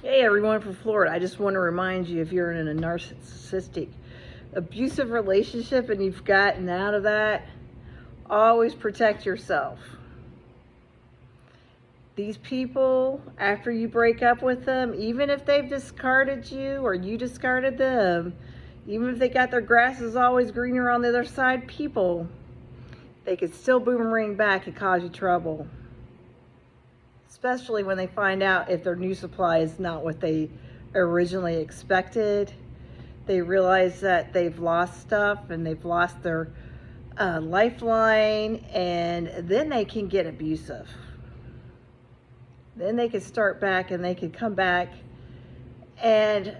Hey everyone from Florida. I just want to remind you, if you're in a narcissistic, abusive relationship and you've gotten out of that, always protect yourself. These people, after you break up with them, even if they've discarded you or you discarded them, even if they got their grass is always greener on the other side, they could still boomerang back and cause you trouble. Especially when they find out if their new supply is not what they originally expected. They realize that they've lost stuff and they've lost their lifeline, and then they can get abusive. Then they can start back and they can come back, and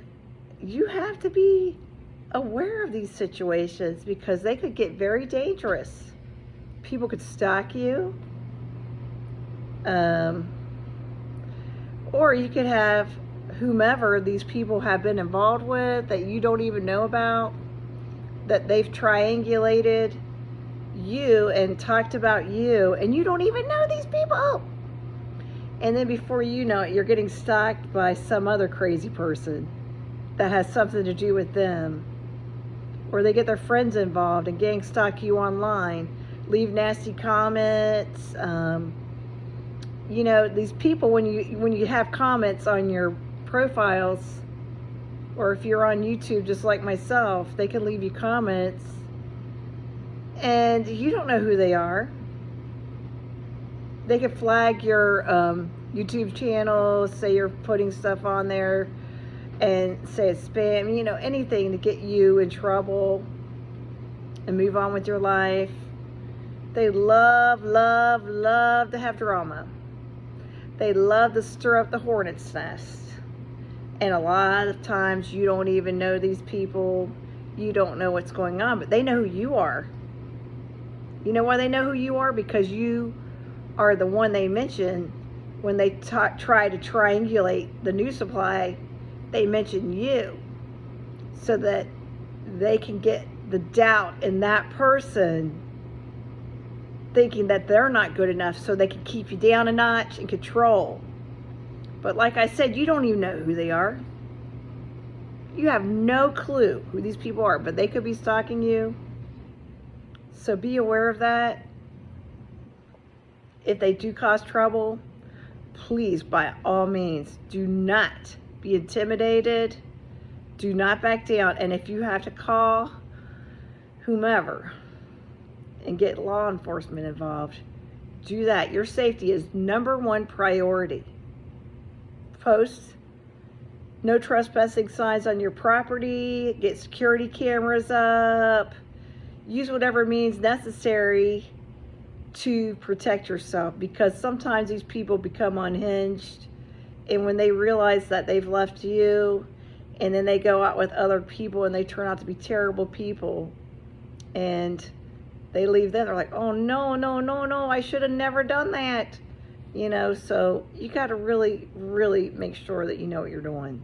you have to be aware of these situations because they could get very dangerous. People could stalk you. Or you could have whomever these people have been involved with that you don't even know about, that they've triangulated you and talked about you, and you don't even know these people. And then before you know it, you're getting stalked by some other crazy person that has something to do with them. Or they get their friends involved and gang stalk you online, leave nasty comments. You know, these people, when you have comments on your profiles, or if you're on YouTube just like myself, they can leave you comments and you don't know who they are. They can flag your YouTube channel, say you're putting stuff on there and say it's spam, you know, anything to get you in trouble and move on with your life. They love to have drama. They love to stir up the hornet's nest. And a lot of times you don't even know these people. You don't know what's going on, but they know who you are. You know why they know who you are? Because you are the one they mention when they try to triangulate the new supply. They mention you so that they can get the doubt in that person, thinking that they're not good enough, so they can keep you down a notch and control. But like I said, you don't even know who they are. You have no clue who these people are, but they could be stalking you. So be aware of that. If they do cause trouble, please, by all means, do not be intimidated. Do not back down. And if you have to call whomever and get law enforcement involved, do that. Your safety is #1 priority. Post no trespassing signs on your property, get security cameras up, use whatever means necessary to protect yourself, because sometimes these people become unhinged, and when they realize that they've left you, and then they go out with other people and they turn out to be terrible people, and they leave them, they're like, oh no, I should have never done that. You know, so you got to really make sure that you know what you're doing.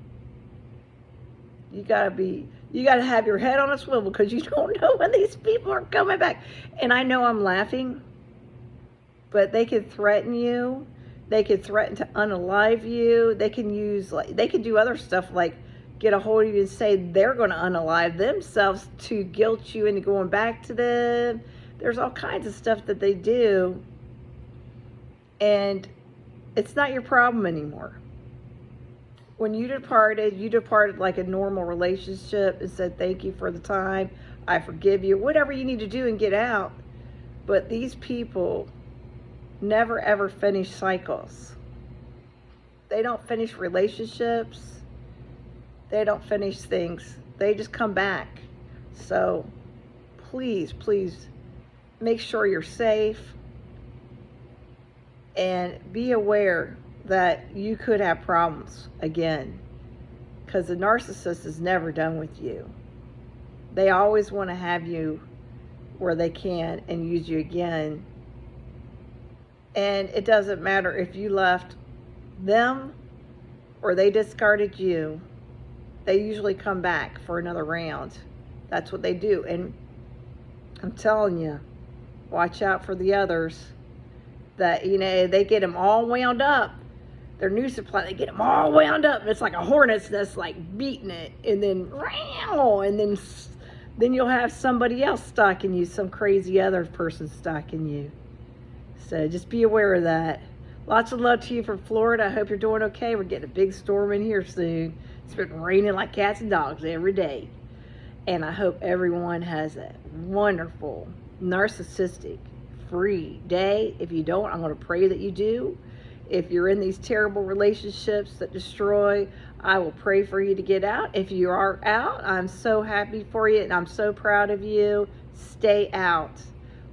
You got to have your head on a swivel, because you don't know when these people are coming back. And I know I'm laughing, but they could threaten you. They could threaten to unalive you. They can do other stuff like get a hold of you and say they're going to unalive themselves to guilt you into going back to them. There's all kinds of stuff that they do, and it's not your problem anymore. When you departed like a normal relationship and said, thank you for the time, I forgive you, whatever you need to do and get out. But these people never ever finish cycles. They don't finish relationships. They don't finish things. They just come back. So please make sure you're safe, and be aware that you could have problems again, because the narcissist is never done with you. They always want to have you where they can and use you again. And it doesn't matter if you left them or they discarded you, they usually come back for another round. That's what they do. And I'm telling you, watch out for the others that, you know, they get them all wound up. their new supply, they get them all wound up. It's like a hornet's nest, like beating it, and then you'll have somebody else stalking you, some crazy other person stalking you. So just be aware of that. Lots of love to you from Florida. I hope you're doing okay. We're getting a big storm in here soon. It's been raining like cats and dogs every day. And I hope everyone has a wonderful, narcissistic, free day. If you don't, I'm going to pray that you do. If you're in these terrible relationships that destroy, I will pray for you to get out. If you are out, I'm so happy for you and I'm so proud of you. Stay out.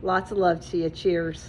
Lots of love to you. Cheers.